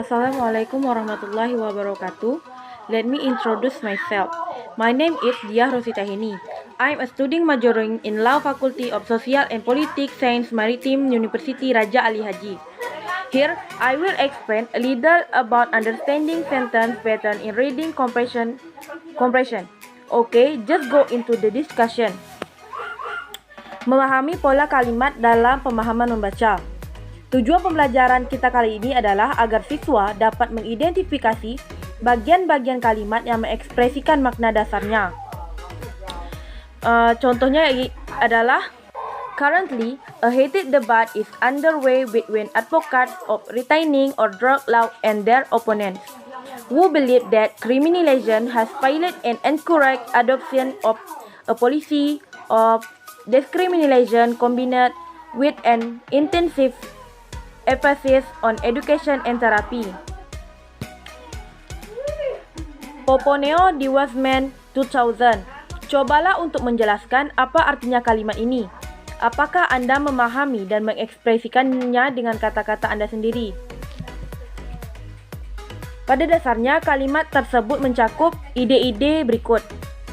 Assalamualaikum warahmatullahi wabarakatuh. Let me introduce myself. My name is Diah Rositahini. I'm a student majoring in Law Faculty of Social and Politics Science Maritime University Raja Ali Haji. Here, I will explain a little about understanding sentence pattern in reading comprehension. Okay, just go into the discussion. Memahami pola kalimat dalam pemahaman membaca. Tujuan pembelajaran kita kali ini adalah agar siswa dapat mengidentifikasi bagian-bagian kalimat yang mengekspresikan makna dasarnya. Contohnya adalah currently a heated debate is underway between advocates of retaining or drug law and their opponents, who believe that criminalization has failed and encourage adoption of a policy of discrimination combined with an intensive emphasis on education and therapy. Poponeo di Wasman 2000. Cobalah untuk menjelaskan apa artinya kalimat ini. Apakah Anda memahami dan mengekspresikannya dengan kata-kata Anda sendiri? Pada dasarnya, kalimat tersebut mencakup ide-ide berikut,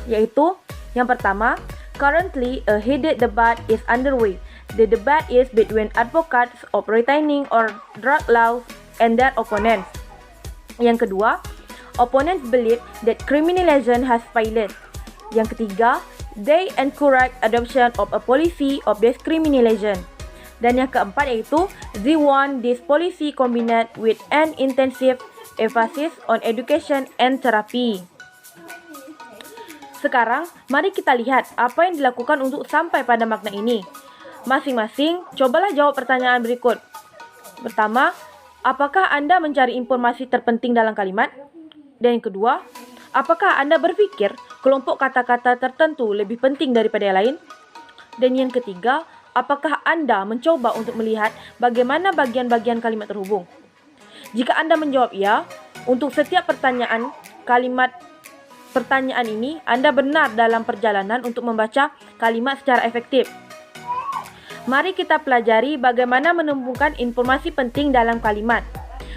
yaitu yang pertama, currently a heated debate is underway. The debate is between advocates of retaining or drug laws and their opponents. Yang kedua, opponents believe that criminalization has failed. Yang ketiga, they encourage adoption of a policy of discrimination. Dan yang keempat yaitu, they want this policy combined with an intensive emphasis on education and therapy. Sekarang, mari kita lihat apa yang dilakukan untuk sampai pada makna ini. Masing-masing, cobalah jawab pertanyaan berikut. Pertama, apakah Anda mencari informasi terpenting dalam kalimat? Dan yang kedua, apakah Anda berpikir kelompok kata-kata tertentu lebih penting daripada yang lain? Dan yang ketiga, apakah Anda mencoba untuk melihat bagaimana bagian-bagian kalimat terhubung? Jika Anda menjawab ya, untuk setiap pertanyaan ini, Anda benar dalam perjalanan untuk membaca kalimat secara efektif. Mari kita pelajari bagaimana menemukan informasi penting dalam kalimat,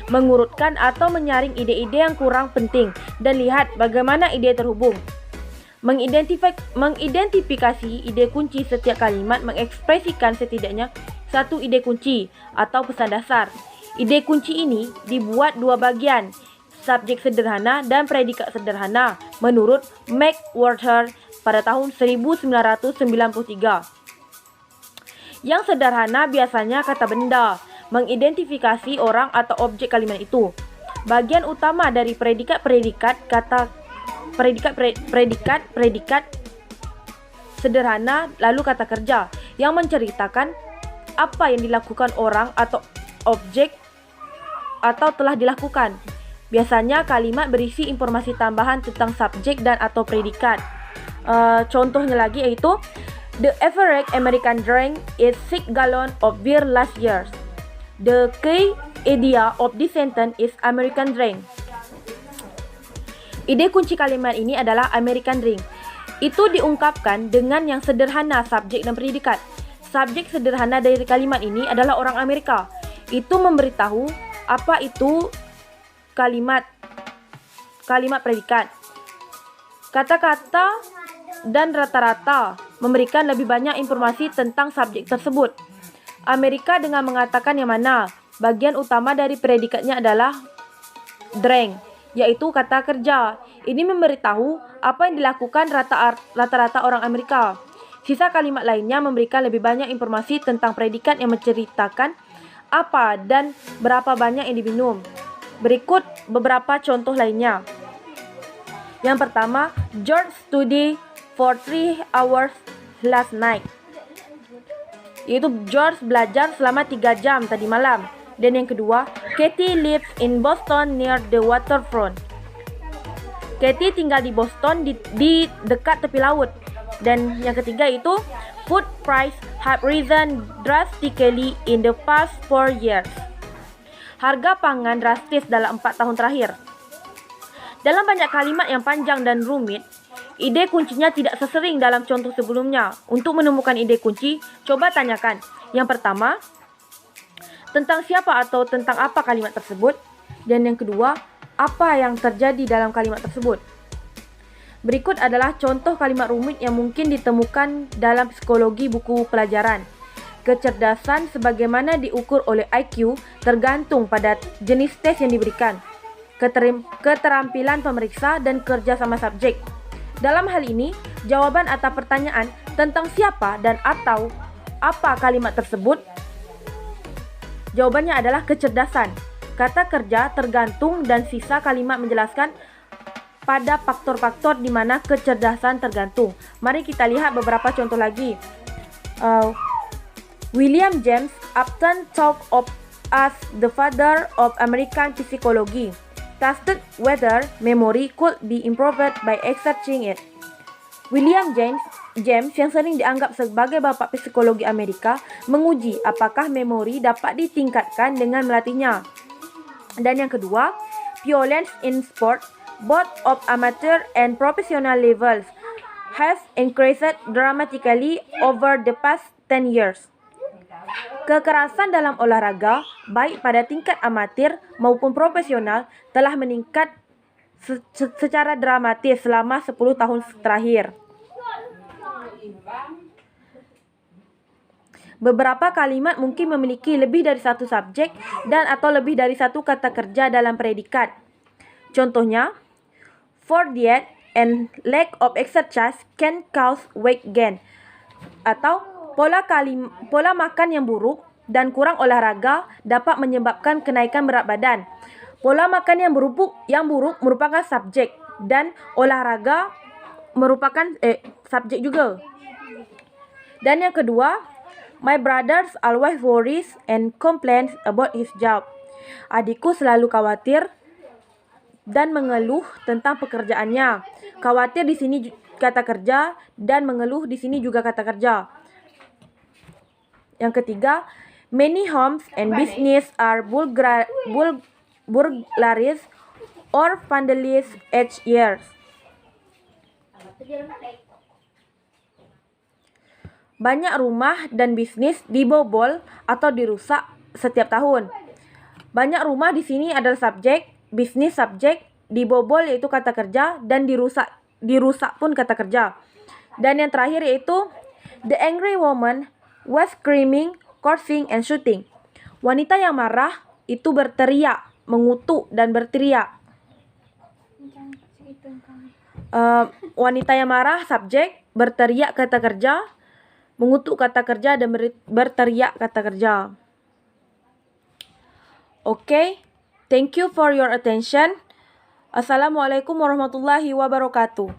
mengurutkan atau menyaring ide-ide yang kurang penting, dan lihat bagaimana ide terhubung. Mengidentifikasi ide kunci setiap kalimat mengekspresikan setidaknya satu ide kunci atau pesan dasar. Ide kunci ini dibuat dua bagian, subjek sederhana dan predikat sederhana, menurut McWhorter pada tahun 1993. Yang sederhana biasanya kata benda, mengidentifikasi orang atau objek kalimat itu. Bagian utama dari predikat sederhana lalu kata kerja yang menceritakan apa yang dilakukan orang atau objek atau telah dilakukan. Biasanya kalimat berisi informasi tambahan tentang subjek dan atau predikat. Contohnya lagi yaitu the average American drank is 6 gallons of beer last year. The key idea of this sentence is American drink. Ide kunci kalimat ini adalah American drink. Itu diungkapkan dengan yang sederhana subjek dan predikat. Subjek sederhana dari kalimat ini adalah orang Amerika. Itu memberitahu apa itu kalimat predikat. Kata-kata dan rata-rata memberikan lebih banyak informasi tentang subjek tersebut. Amerika dengan mengatakan yang mana bagian utama dari predikatnya adalah drank, yaitu kata kerja. Ini memberitahu apa yang dilakukan rata-rata orang Amerika. Sisa kalimat lainnya memberikan lebih banyak informasi tentang predikat yang menceritakan apa dan berapa banyak yang diminum. Berikut beberapa contoh lainnya. Yang pertama, George studied for 3 hours last night. Yaitu George belajar selama 3 jam tadi malam. Dan yang kedua, Katie lives in Boston near the waterfront. Katie tinggal di Boston di dekat tepi laut. Dan yang ketiga itu, food price have risen drastically in the past 4 years. Harga pangan drastis dalam 4 tahun terakhir. Dalam banyak kalimat yang panjang dan rumit, ide kuncinya tidak sesering dalam contoh sebelumnya. Untuk menemukan ide kunci, coba tanyakan. Yang pertama, tentang siapa atau tentang apa kalimat tersebut. Dan yang kedua, apa yang terjadi dalam kalimat tersebut. Berikut adalah contoh kalimat rumit yang mungkin ditemukan dalam psikologi buku pelajaran. Kecerdasan sebagaimana diukur oleh IQ tergantung pada jenis tes yang diberikan, keterampilan pemeriksa, dan kerja sama subjek. Dalam hal ini, jawaban atas pertanyaan tentang siapa dan atau apa kalimat tersebut, jawabannya adalah kecerdasan. Kata kerja tergantung dan sisa kalimat menjelaskan pada faktor-faktor di mana kecerdasan tergantung. Mari kita lihat beberapa contoh lagi. William James often talked of as the father of American psychology, tested whether memory could be improved by exercising it. William James yang sering dianggap sebagai bapak psikologi Amerika menguji apakah memori dapat ditingkatkan dengan melatihnya. Dan yang kedua, violence in sport, both of amateur and professional levels, has increased dramatically over the past 10 years. Kekerasan dalam olahraga, baik pada tingkat amatir maupun profesional, telah meningkat secara dramatis selama 10 tahun terakhir. Beberapa kalimat mungkin memiliki lebih dari satu subjek dan atau lebih dari satu kata kerja dalam predikat. Contohnya, for diet and lack of exercise can cause weight gain. Atau pola makan yang buruk dan kurang olahraga dapat menyebabkan kenaikan berat badan. Pola makan yang buruk merupakan subjek dan olahraga merupakan subjek juga. Dan yang kedua, my brother always worries and complains about his job. Adikku selalu khawatir dan mengeluh tentang pekerjaannya. Khawatir di sini kata kerja dan mengeluh di sini juga kata kerja. Yang ketiga, many homes and business are burglarized or vandalized each year. Banyak rumah dan bisnis dibobol atau dirusak setiap tahun. Banyak rumah di sini adalah subjek, bisnis subjek, dibobol yaitu kata kerja, dan dirusak pun kata kerja. Dan yang terakhir yaitu the angry woman was screaming, cursing, and shooting. Wanita yang marah itu berteriak, mengutuk, dan berteriak. Wanita yang marah subjek, berteriak kata kerja, mengutuk kata kerja, dan berteriak kata kerja. Okay, thank you for your attention. Assalamualaikum warahmatullahi wabarakatuh.